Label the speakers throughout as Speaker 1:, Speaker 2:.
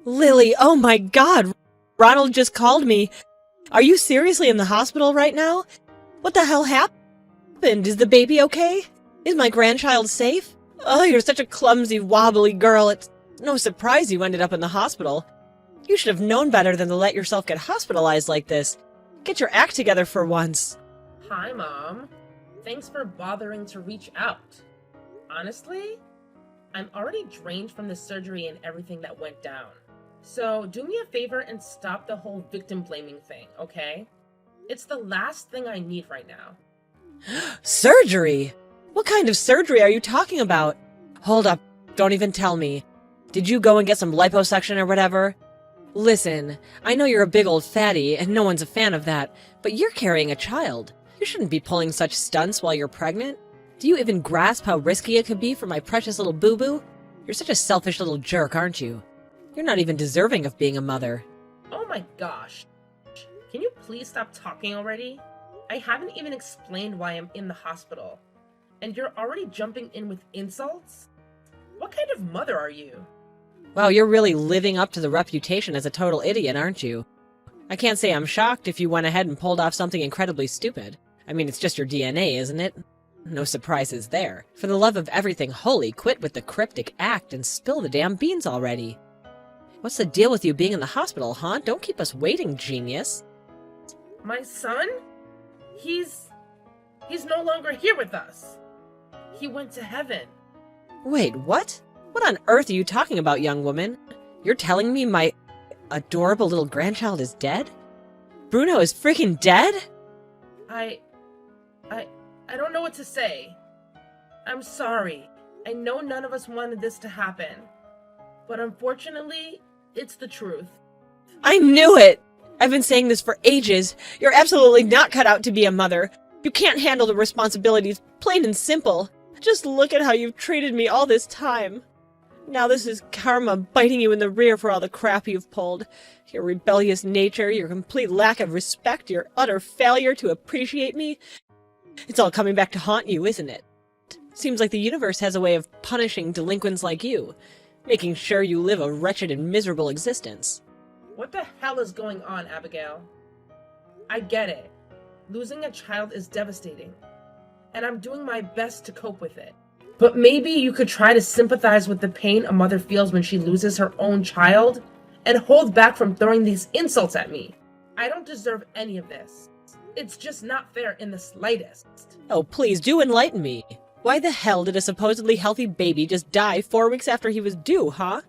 Speaker 1: Lily, oh my god! Ronald just called me. Are you seriously in the hospital right now? What the hell happened? Is the baby okay? Is my grandchild safe? Oh, you're such a clumsy, wobbly girl. It's no surprise you ended up in the hospital. You should have known better than to let yourself get hospitalized like this. Get your act together for once.
Speaker 2: Hi, Mom. Thanks for bothering to reach out. Honestly, I'm already drained from the surgery and everything that went down. So do me a favor and stop the whole victim blaming thing, okay? It's the last thing I need right now.
Speaker 1: Surgery? What kind of surgery are you talking about? Hold up, don't even tell me. Did you go and get some liposuction or whatever? Listen, I know you're a big old fatty and no one's a fan of that, but you're carrying a child. You shouldn't be pulling such stunts while you're pregnant. Do you even grasp how risky it could be for my precious little boo-boo? You're such a selfish little jerk, aren't you? You're not even deserving of being a mother.
Speaker 2: Oh my gosh. Can you please stop talking already? I haven't even explained why I'm in the hospital. And you're already jumping in with insults? What kind of mother are you?
Speaker 1: Wow, you're really living up to the reputation as a total idiot, aren't you? I can't say I'm shocked if you went ahead and pulled off something incredibly stupid. I mean, it's just your DNA, isn't it? No surprises there. For the love of everything holy, quit with the cryptic act and spill the damn beans already. What's the deal with you being in the hospital, huh? Don't keep us waiting, genius.
Speaker 2: My son? He's no longer here with us. He went to heaven.
Speaker 1: Wait, what? What on earth are you talking about, young woman? You're telling me my adorable little grandchild is dead? Bruno is freaking dead?
Speaker 2: I don't know what to say. I'm sorry. I know none of us wanted this to happen. But unfortunately, it's the truth.
Speaker 1: I knew it! I've been saying this for ages. You're absolutely not cut out to be a mother. You can't handle the responsibilities, plain and simple. Just look at how you've treated me all this time. Now this is karma biting you in the rear for all the crap you've pulled. Your rebellious nature, your complete lack of respect, your utter failure to appreciate me. It's all coming back to haunt you, isn't it? Seems like the universe has a way of punishing delinquents like you, making sure you live a wretched and miserable existence.
Speaker 2: What the hell is going on, Abigail? I get it. Losing a child is devastating, and I'm doing my best to cope with it. But maybe you could try to sympathize with the pain a mother feels when she loses her own child, and hold back from throwing these insults at me. I don't deserve any of this. It's just not fair in the slightest.
Speaker 1: Oh, please do enlighten me. Why the hell did a supposedly healthy baby just die 4 weeks after he was due, huh?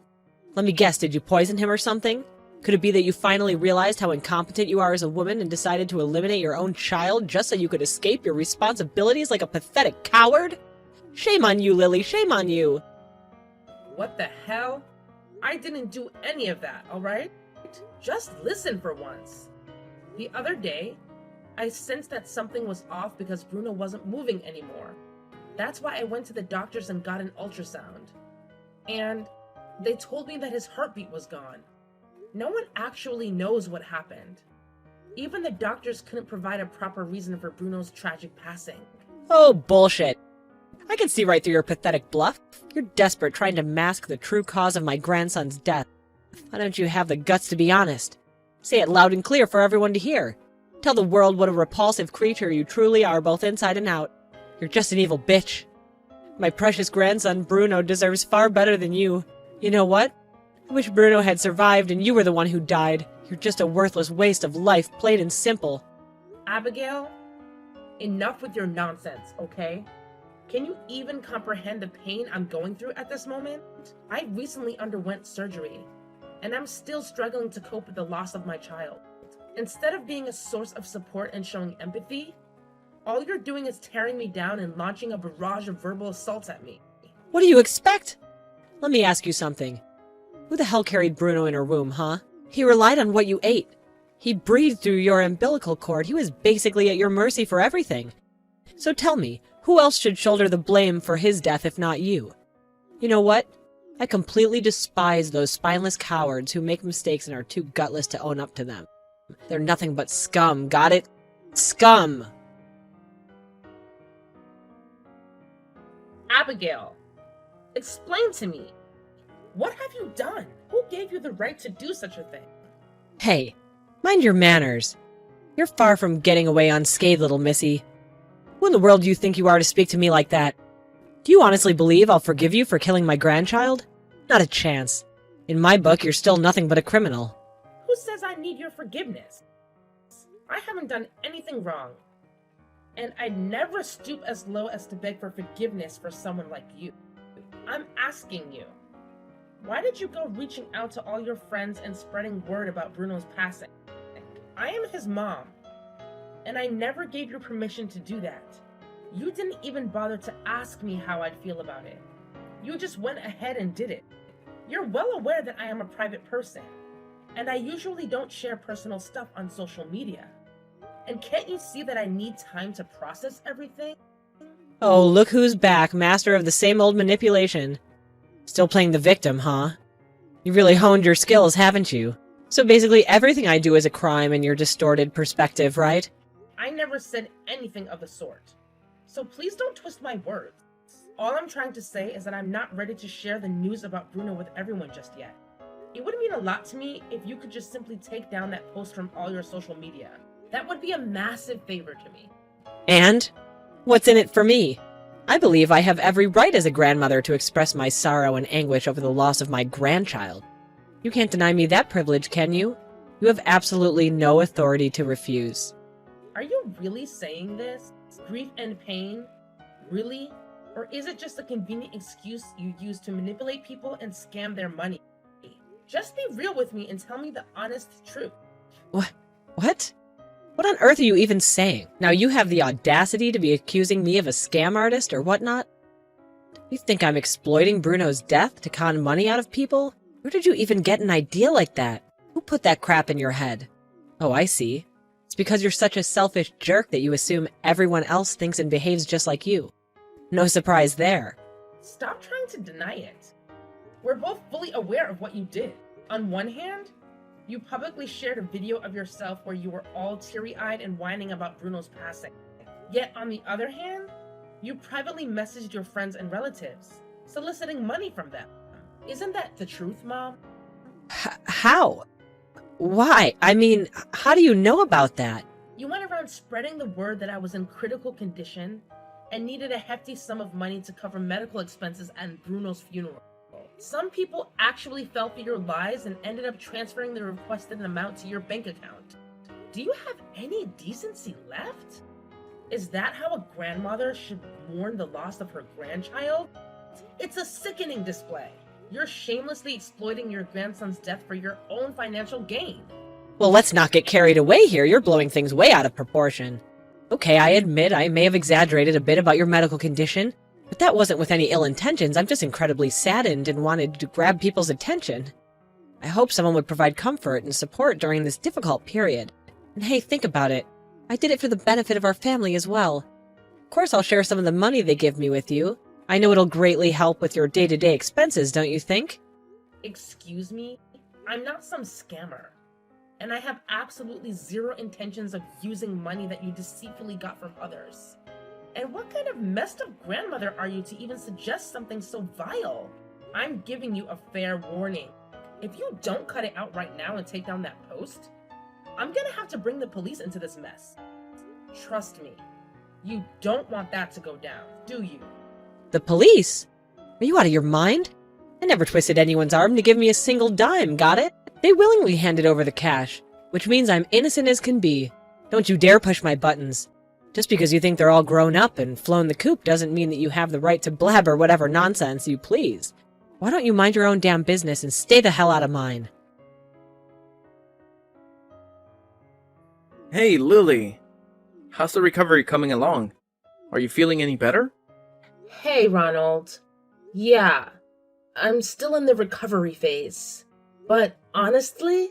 Speaker 1: Let me guess, did you poison him or something? Could it be that you finally realized how incompetent you are as a woman and decided to eliminate your own child just so you could escape your responsibilities like a pathetic coward? Shame on you, Lily, shame on you!
Speaker 2: What the hell? I didn't do any of that, alright? Just listen for once. The other day, I sensed that something was off because Bruno wasn't moving anymore. That's why I went to the doctors and got an ultrasound. And they told me that his heartbeat was gone. No one actually knows what happened. Even the doctors couldn't provide a proper reason for Bruno's tragic passing.
Speaker 1: Oh, bullshit. I can see right through your pathetic bluff. You're desperate trying to mask the true cause of my grandson's death. Why don't you have the guts to be honest? Say it loud and clear for everyone to hear. Tell the world what a repulsive creature you truly are both inside and out. You're just an evil bitch. My precious grandson Bruno deserves far better than you. You know what? I wish Bruno had survived and you were the one who died. You're just a worthless waste of life, plain and simple.
Speaker 2: Abigail, enough with your nonsense, okay? Can you even comprehend the pain I'm going through at this moment? I recently underwent surgery, and I'm still struggling to cope with the loss of my child. Instead of being a source of support and showing empathy, all you're doing is tearing me down and launching a barrage of verbal assaults at me.
Speaker 1: What do you expect? Let me ask you something. Who the hell carried Bruno in her womb, huh? He relied on what you ate. He breathed through your umbilical cord. He was basically at your mercy for everything. So tell me, who else should shoulder the blame for his death if not you? You know what? I completely despise those spineless cowards who make mistakes and are too gutless to own up to them. They're nothing but scum, got it? Scum!
Speaker 2: Abigail, explain to me, what have you done? Who gave you the right to do such a thing?
Speaker 1: Hey, mind your manners. You're far from getting away unscathed, little missy. Who in the world do you think you are to speak to me like that? Do you honestly believe I'll forgive you for killing my grandchild? Not a chance. In my book, you're still nothing but a criminal.
Speaker 2: Who says I need your forgiveness? I haven't done anything wrong. And I'd never stoop as low as to beg for forgiveness for someone like you. I'm asking you, why did you go reaching out to all your friends and spreading word about Bruno's passing? I am his mom, and I never gave you permission to do that. You didn't even bother to ask me how I'd feel about it. You just went ahead and did it. You're well aware that I am a private person, and I usually don't share personal stuff on social media. And can't you see that I need time to process everything?
Speaker 1: Oh, look who's back, master of the same old manipulation. Still playing the victim, huh? You really honed your skills, haven't you? So basically everything I do is a crime in your distorted perspective, right?
Speaker 2: I never said anything of the sort. So please don't twist my words. All I'm trying to say is that I'm not ready to share the news about Bruno with everyone just yet. It would mean a lot to me if you could just simply take down that post from all your social media. That would be a massive favor to me.
Speaker 1: And? What's in it for me? I believe I have every right as a grandmother to express my sorrow and anguish over the loss of my grandchild. You can't deny me that privilege, can you? You have absolutely no authority to refuse.
Speaker 2: Are you really saying this? Grief and pain? Really? Or is it just a convenient excuse you use to manipulate people and scam their money? Just be real with me and tell me the honest truth.
Speaker 1: What? What on earth are you even saying? Now you have the audacity to be accusing me of a scam artist or whatnot? You think I'm exploiting Bruno's death to con money out of people? Where did you even get an idea like that? Who put that crap in your head? Oh, I see. It's because you're such a selfish jerk that you assume everyone else thinks and behaves just like you. No surprise there.
Speaker 2: Stop trying to deny it. We're both fully aware of what you did. On one hand, you publicly shared a video of yourself where you were all teary-eyed and whining about Bruno's passing. Yet on the other hand, you privately messaged your friends and relatives, soliciting money from them. Isn't that the truth, Mom?
Speaker 1: How? Why? I mean, how do you know about that?
Speaker 2: You went around spreading the word that I was in critical condition and needed a hefty sum of money to cover medical expenses and Bruno's funeral. Some people actually fell for your lies and ended up transferring the requested amount to your bank account. Do you have any decency left? Is that how a grandmother should mourn the loss of her grandchild? It's a sickening display. You're shamelessly exploiting your grandson's death for your own financial gain.
Speaker 1: Well, let's not get carried away here. You're blowing things way out of proportion. Okay, I admit I may have exaggerated a bit about your medical condition, but that wasn't with any ill intentions. I'm just incredibly saddened and wanted to grab people's attention. I hope someone would provide comfort and support during this difficult period. And hey, think about it. I did it for the benefit of our family as well. Of course, I'll share some of the money they give me with you. I know it'll greatly help with your day-to-day expenses, don't you think?
Speaker 2: Excuse me? I'm not some scammer. And I have absolutely zero intentions of using money that you deceitfully got from others. And what kind of messed up grandmother are you to even suggest something so vile? I'm giving you a fair warning. If you don't cut it out right now and take down that post, I'm gonna have to bring the police into this mess. Trust me, you don't want that to go down, do you?
Speaker 1: The police? Are you out of your mind? I never twisted anyone's arm to give me a single dime, got it? They willingly handed over the cash, which means I'm innocent as can be. Don't you dare push my buttons. Just because you think they're all grown up and flown the coop doesn't mean that you have the right to blabber whatever nonsense you please. Why don't you mind your own damn business and stay the hell out of mine?
Speaker 3: Hey, Lily. How's the recovery coming along? Are you feeling any better?
Speaker 2: Hey, Ronald. Yeah, I'm still in the recovery phase. But honestly,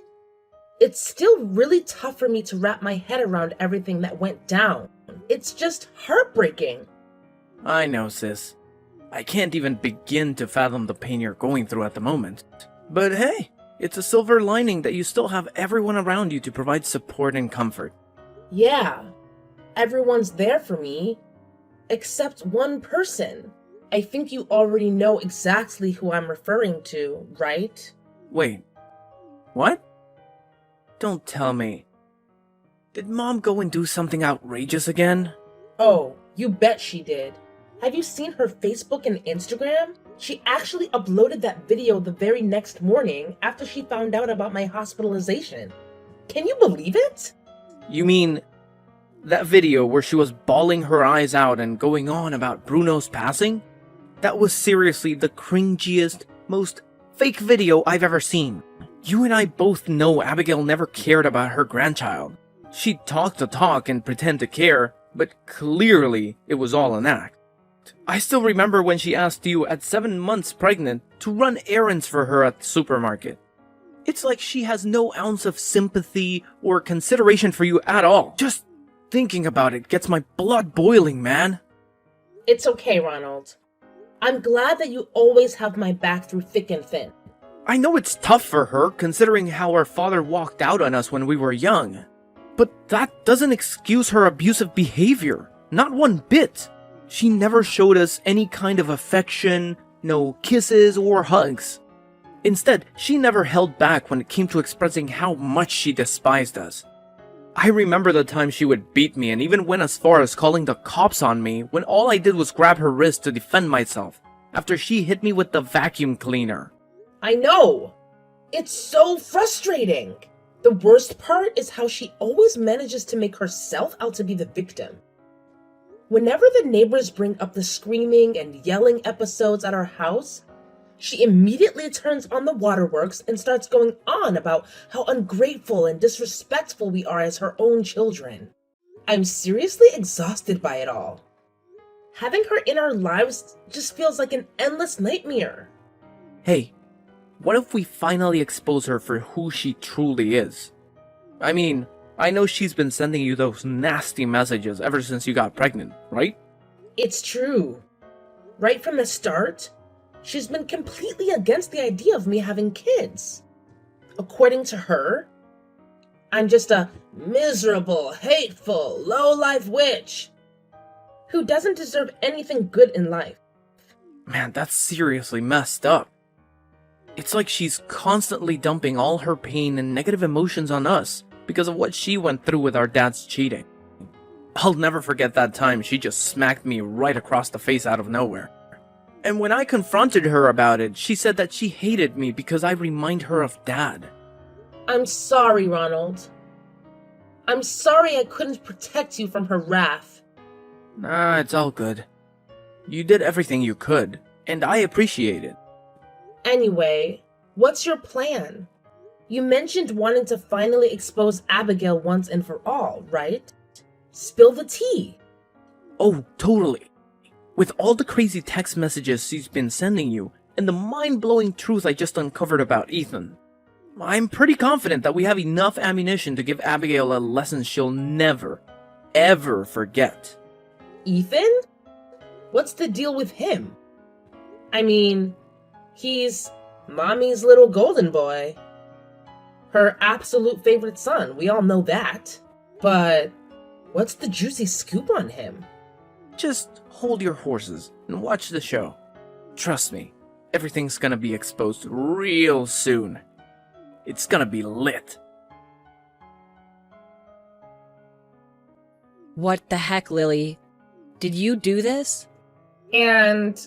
Speaker 2: it's still really tough for me to wrap my head around everything that went down. It's just heartbreaking.
Speaker 3: I know, sis. I can't even begin to fathom the pain you're going through at the moment. But hey, it's a silver lining that you still have everyone around you to provide support and comfort.
Speaker 2: Yeah, everyone's there for me, except one person. I think you already know exactly who I'm referring to, right?
Speaker 3: Wait, what? Don't tell me. Did Mom go and do something outrageous again?
Speaker 2: Oh, you bet she did. Have you seen her Facebook and Instagram? She actually uploaded that video the very next morning after she found out about my hospitalization. Can you believe it?
Speaker 3: You mean that video where she was bawling her eyes out and going on about Bruno's passing? That was seriously the cringiest, most fake video I've ever seen. You and I both know Abigail never cared about her grandchild. She'd talk the talk and pretend to care, but clearly it was all an act. I still remember when she asked you at 7 months pregnant to run errands for her at the supermarket. It's like she has no ounce of sympathy or consideration for you at all. Just thinking about it gets my blood boiling, man.
Speaker 2: It's okay, Ronald. I'm glad that you always have my back through thick and thin.
Speaker 3: I know it's tough for her, considering how our father walked out on us when we were young. But that doesn't excuse her abusive behavior. Not one bit. She never showed us any kind of affection, no kisses or hugs. Instead, she never held back when it came to expressing how much she despised us. I remember the time she would beat me and even went as far as calling the cops on me when all I did was grab her wrist to defend myself after she hit me with the vacuum cleaner.
Speaker 2: I know! It's so frustrating! The worst part is how she always manages to make herself out to be the victim. Whenever the neighbors bring up the screaming and yelling episodes at our house, she immediately turns on the waterworks and starts going on about how ungrateful and disrespectful we are as her own children. I'm seriously exhausted by it all. Having her in our lives just feels like an endless nightmare.
Speaker 3: Hey, what if we finally expose her for who she truly is? I mean, I know she's been sending you those nasty messages ever since you got pregnant, right?
Speaker 2: It's true. Right from the start, she's been completely against the idea of me having kids. According to her, I'm just a miserable, hateful, low-life witch who doesn't deserve anything good in life.
Speaker 3: Man, that's seriously messed up. It's like she's constantly dumping all her pain and negative emotions on us because of what she went through with our dad's cheating. I'll never forget that time she just smacked me right across the face out of nowhere. And when I confronted her about it, she said that she hated me because I remind her of Dad.
Speaker 2: I'm sorry, Ronald. I'm sorry I couldn't protect you from her wrath.
Speaker 3: Nah, it's all good. You did everything you could, and I appreciate it.
Speaker 2: Anyway, what's your plan? You mentioned wanting to finally expose Abigail once and for all, right? Spill the tea.
Speaker 3: Oh, totally. With all the crazy text messages she's been sending you, and the mind-blowing truth I just uncovered about Ethan, I'm pretty confident that we have enough ammunition to give Abigail a lesson she'll never, ever forget.
Speaker 2: Ethan? What's the deal with him? I mean, he's Mommy's little golden boy. Her absolute favorite son, we all know that. But what's the juicy scoop on him?
Speaker 3: Just hold your horses and watch the show. Trust me, everything's gonna be exposed real soon. It's gonna be lit.
Speaker 1: What the heck, Lily? Did you do this?
Speaker 2: And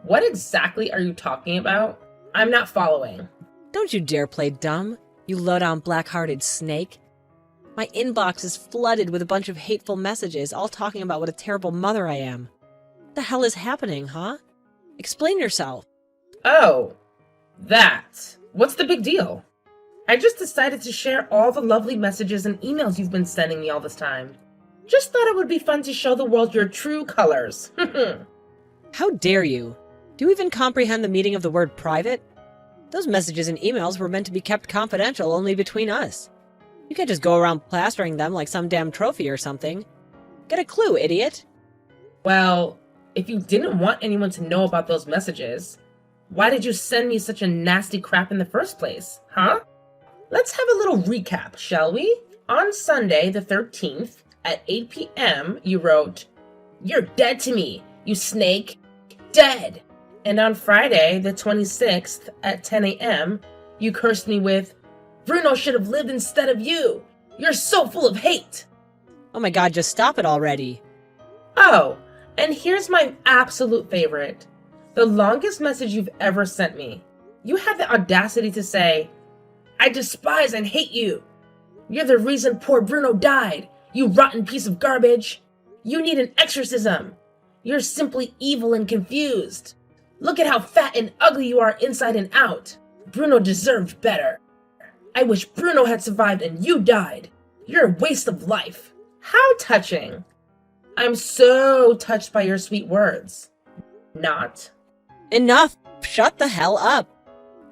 Speaker 2: what exactly are you talking about? I'm not following.
Speaker 1: Don't you dare play dumb, you low-down black-hearted snake. My inbox is flooded with a bunch of hateful messages, all talking about what a terrible mother I am. What the hell is happening, huh? Explain yourself.
Speaker 2: Oh, that. What's the big deal? I just decided to share all the lovely messages and emails you've been sending me all this time. Just thought it would be fun to show the world your true colors.
Speaker 1: How dare you? Do you even comprehend the meaning of the word private? Those messages and emails were meant to be kept confidential only between us. You can't just go around plastering them like some damn trophy or something. Get a clue, idiot.
Speaker 2: Well, if you didn't want anyone to know about those messages, why did you send me such a nasty crap in the first place, huh? Let's have a little recap, shall we? On Sunday, the 13th, at 8 p.m., you wrote, "You're dead to me, you snake. Dead." And on Friday, the 26th, at 10 a.m., You cursed me with, "Bruno should have lived instead of you. You're so full of hate."
Speaker 1: Oh my god, just stop it already.
Speaker 2: Oh, and here's my absolute favorite. The longest message you've ever sent me. You had the audacity to say, "I despise and hate you. You're the reason poor Bruno died, you rotten piece of garbage. You need an exorcism. You're simply evil and confused. Look at how fat and ugly you are inside and out. Bruno deserved better. I wish Bruno had survived and you died. You're a waste of life." How touching. I'm so touched by your sweet words. Not.
Speaker 1: Enough! Shut the hell up!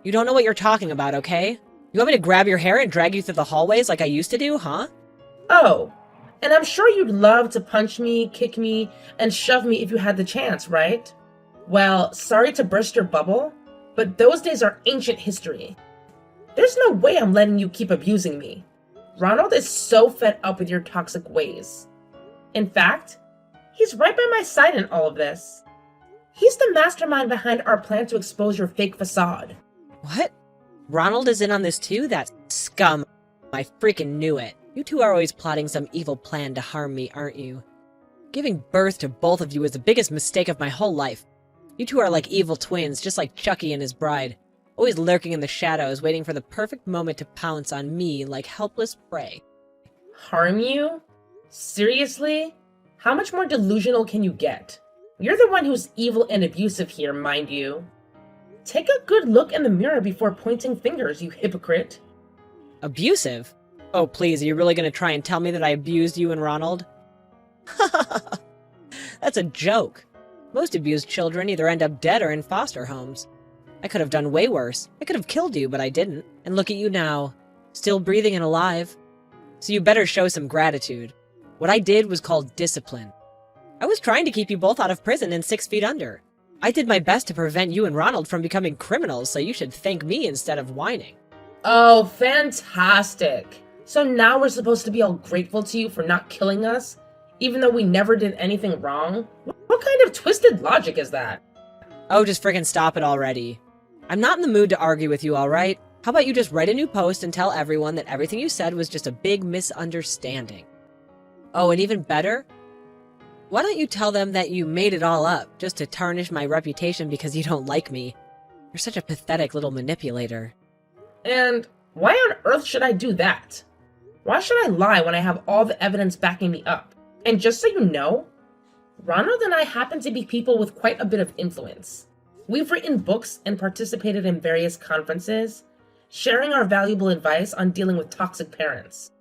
Speaker 1: You don't know what you're talking about, okay? You want me to grab your hair and drag you through the hallways like I used to do, huh?
Speaker 2: Oh, and I'm sure you'd love to punch me, kick me, and shove me if you had the chance, right? Well, sorry to burst your bubble, but those days are ancient history. There's no way I'm letting you keep abusing me. Ronald is so fed up with your toxic ways. In fact, he's right by my side in all of this. He's the mastermind behind our plan to expose your fake facade.
Speaker 1: What? Ronald is in on this too? That scum. I freaking knew it. You two are always plotting some evil plan to harm me, aren't you? Giving birth to both of you is the biggest mistake of my whole life. You two are like evil twins, just like Chucky and his bride. Always lurking in the shadows, waiting for the perfect moment to pounce on me like helpless prey.
Speaker 2: Harm you? Seriously? How much more delusional can you get? You're the one who's evil and abusive here, mind you. Take a good look in the mirror before pointing fingers, you hypocrite.
Speaker 1: Abusive? Oh please, are you really gonna try and tell me that I abused you and Ronald? That's a joke. Most abused children either end up dead or in foster homes. I could have done way worse. I could have killed you, but I didn't. And look at you now. Still breathing and alive. So you better show some gratitude. What I did was called discipline. I was trying to keep you both out of prison and 6 feet under. I did my best to prevent you and Ronald from becoming criminals, so you should thank me instead of whining.
Speaker 2: Oh, fantastic. So now we're supposed to be all grateful to you for not killing us, even though we never did anything wrong? What kind of twisted logic is that?
Speaker 1: Oh, just frickin' stop it already. I'm not in the mood to argue with you, alright? How about you just write a new post and tell everyone that everything you said was just a big misunderstanding? Oh, and even better, why don't you tell them that you made it all up just to tarnish my reputation because you don't like me? You're such a pathetic little manipulator.
Speaker 2: And why on earth should I do that? Why should I lie when I have all the evidence backing me up? And just so you know, Ronald and I happen to be people with quite a bit of influence. We've written books and participated in various conferences, sharing our valuable advice on dealing with toxic parents.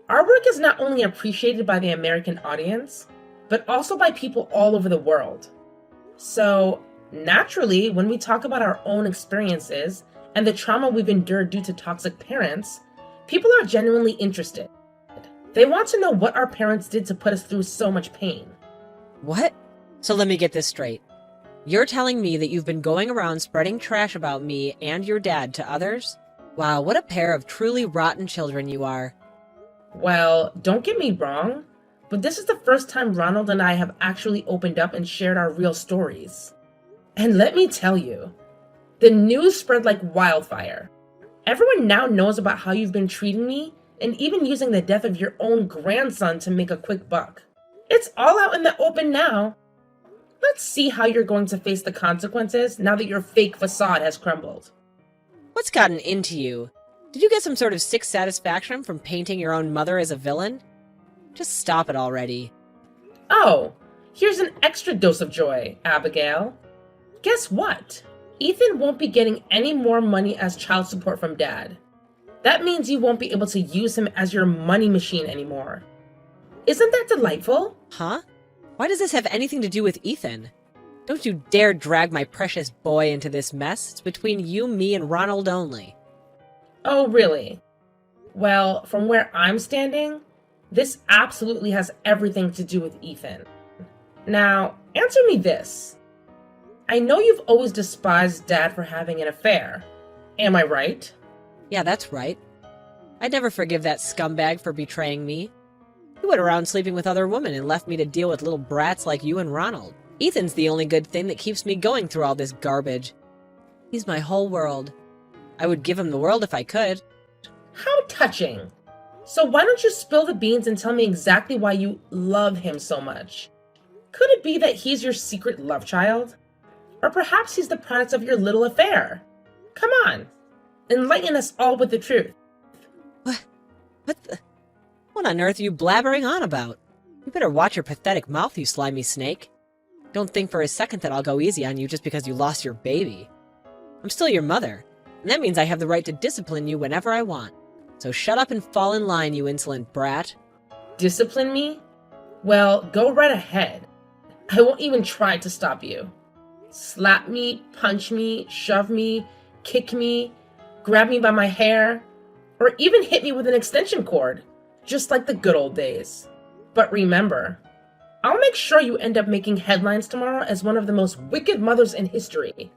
Speaker 2: Our work is not only appreciated by the American audience, but also by people all over the world. So, naturally, when we talk about our own experiences and the trauma we've endured due to toxic parents, people are genuinely interested. They want to know what our parents did to put us through so much pain.
Speaker 1: What? So let me get this straight. You're telling me that you've been going around spreading trash about me and your dad to others? Wow, what a pair of truly rotten children you are.
Speaker 2: Well, don't get me wrong, but this is the first time Ronald and I have actually opened up and shared our real stories. And let me tell you, the news spread like wildfire. Everyone now knows about how you've been treating me and even using the death of your own grandson to make a quick buck. It's all out in the open now. Let's see how you're going to face the consequences now that your fake facade has crumbled.
Speaker 1: What's gotten into you? Did you get some sort of sick satisfaction from painting your own mother as a villain? Just stop it already.
Speaker 2: Oh, here's an extra dose of joy, Abigail. Guess what? Ethan won't be getting any more money as child support from Dad. That means you won't be able to use him as your money machine anymore. Isn't that delightful?
Speaker 1: Huh? Why does this have anything to do with Ethan? Don't you dare drag my precious boy into this mess. It's between you, me, and Ronald only.
Speaker 2: Oh, really? Well, from where I'm standing, this absolutely has everything to do with Ethan. Now, answer me this. I know you've always despised Dad for having an affair. Am I right?
Speaker 1: Yeah, that's right. I'd never forgive that scumbag for betraying me. He went around sleeping with other women and left me to deal with little brats like you and Ronald. Ethan's the only good thing that keeps me going through all this garbage. He's my whole world. I would give him the world if I could.
Speaker 2: How touching. So why don't you spill the beans and tell me exactly why you love him so much? Could it be that he's your secret love child? Or perhaps he's the product of your little affair? Come on, enlighten us all with the truth.
Speaker 1: What on earth are you blabbering on about? You better watch your pathetic mouth, you slimy snake. Don't think for a second that I'll go easy on you just because you lost your baby. I'm still your mother, and that means I have the right to discipline you whenever I want. So shut up and fall in line, you insolent brat.
Speaker 2: Discipline me? Well, go right ahead. I won't even try to stop you. Slap me, punch me, shove me, kick me, grab me by my hair, or even hit me with an extension cord, just like the good old days. But remember, I'll make sure you end up making headlines tomorrow as one of the most wicked mothers in history.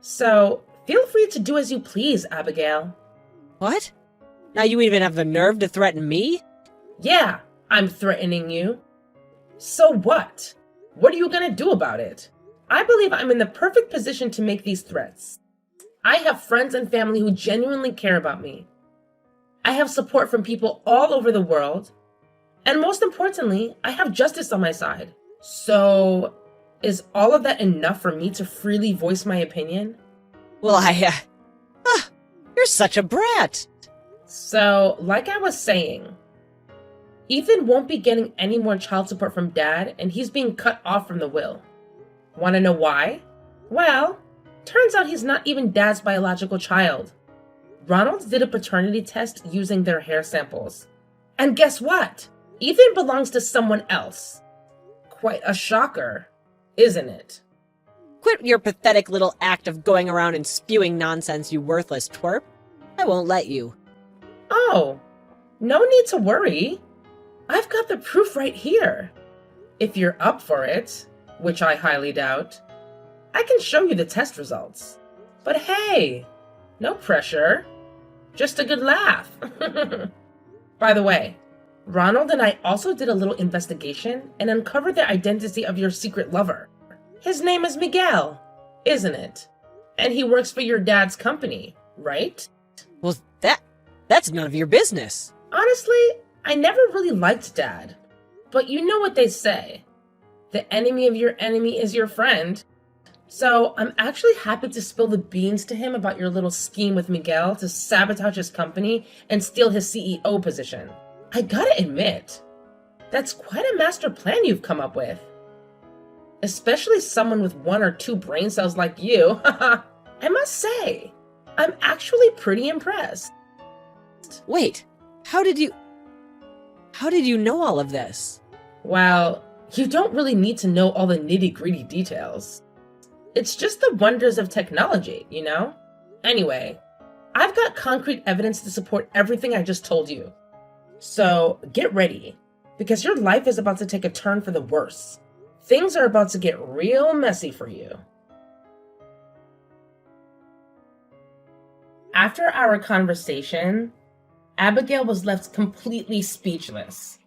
Speaker 2: So, feel free to do as you please, Abigail.
Speaker 1: What? Now you even have the nerve to threaten me?
Speaker 2: Yeah, I'm threatening you. So what? What are you gonna do about it? I believe I'm in the perfect position to make these threats. I have friends and family who genuinely care about me. I have support from people all over the world. And most importantly, I have justice on my side. So, is all of that enough for me to freely voice my opinion?
Speaker 1: Well, you're such a brat.
Speaker 2: So, like I was saying, Ethan won't be getting any more child support from Dad, and he's being cut off from the will. Want to know why? Well, turns out he's not even Dad's biological child. Ronald did a paternity test using their hair samples. And guess what? Ethan belongs to someone else. Quite a shocker, isn't it?
Speaker 1: Quit your pathetic little act of going around and spewing nonsense, you worthless twerp. I won't let you.
Speaker 2: Oh, no need to worry. I've got the proof right here. If you're up for it, which I highly doubt, I can show you the test results. But hey, no pressure. Just a good laugh. By the way, Ronald and I also did a little investigation and uncovered the identity of your secret lover. His name is Miguel, isn't it? And he works for your dad's company, right?
Speaker 1: Well, that's none of your business.
Speaker 2: Honestly, I never really liked Dad. But you know what they say. The enemy of your enemy is your friend. So I'm actually happy to spill the beans to him about your little scheme with Miguel to sabotage his company and steal his CEO position. I gotta admit, that's quite a master plan you've come up with. Especially someone with 1 or 2 brain cells like you. I must say, I'm actually pretty impressed.
Speaker 1: Wait, how did you know all of this?
Speaker 2: Well, you don't really need to know all the nitty-gritty details. It's just the wonders of technology, you know? Anyway, I've got concrete evidence to support everything I just told you. So get ready, because your life is about to take a turn for the worse. Things are about to get real messy for you. After our conversation, Abigail was left completely speechless.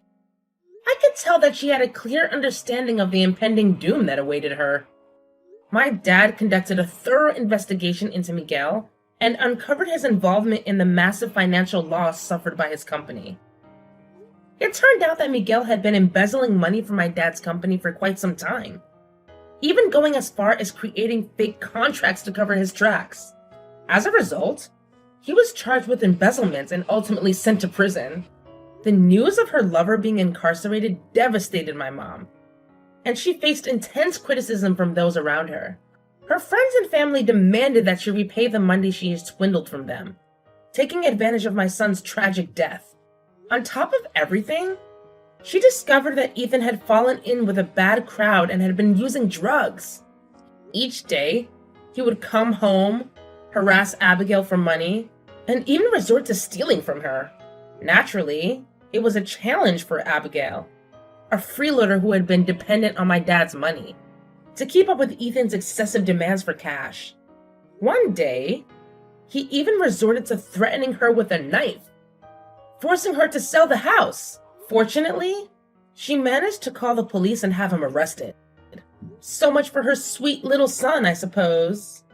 Speaker 2: I could tell that she had a clear understanding of the impending doom that awaited her. My dad conducted a thorough investigation into Miguel and uncovered his involvement in the massive financial loss suffered by his company. It turned out that Miguel had been embezzling money from my dad's company for quite some time, even going as far as creating fake contracts to cover his tracks. As a result, he was charged with embezzlement and ultimately sent to prison. The news of her lover being incarcerated devastated my mom, and she faced intense criticism from those around her. Her friends and family demanded that she repay the money she had swindled from them, taking advantage of my son's tragic death. On top of everything, she discovered that Ethan had fallen in with a bad crowd and had been using drugs. Each day, he would come home, harass Abigail for money, and even resort to stealing from her. Naturally, it was a challenge for Abigail, a freeloader who had been dependent on my dad's money, to keep up with Ethan's excessive demands for cash. One day, he even resorted to threatening her with a knife, forcing her to sell the house. Fortunately, she managed to call the police and have him arrested. So much for her sweet little son, I suppose.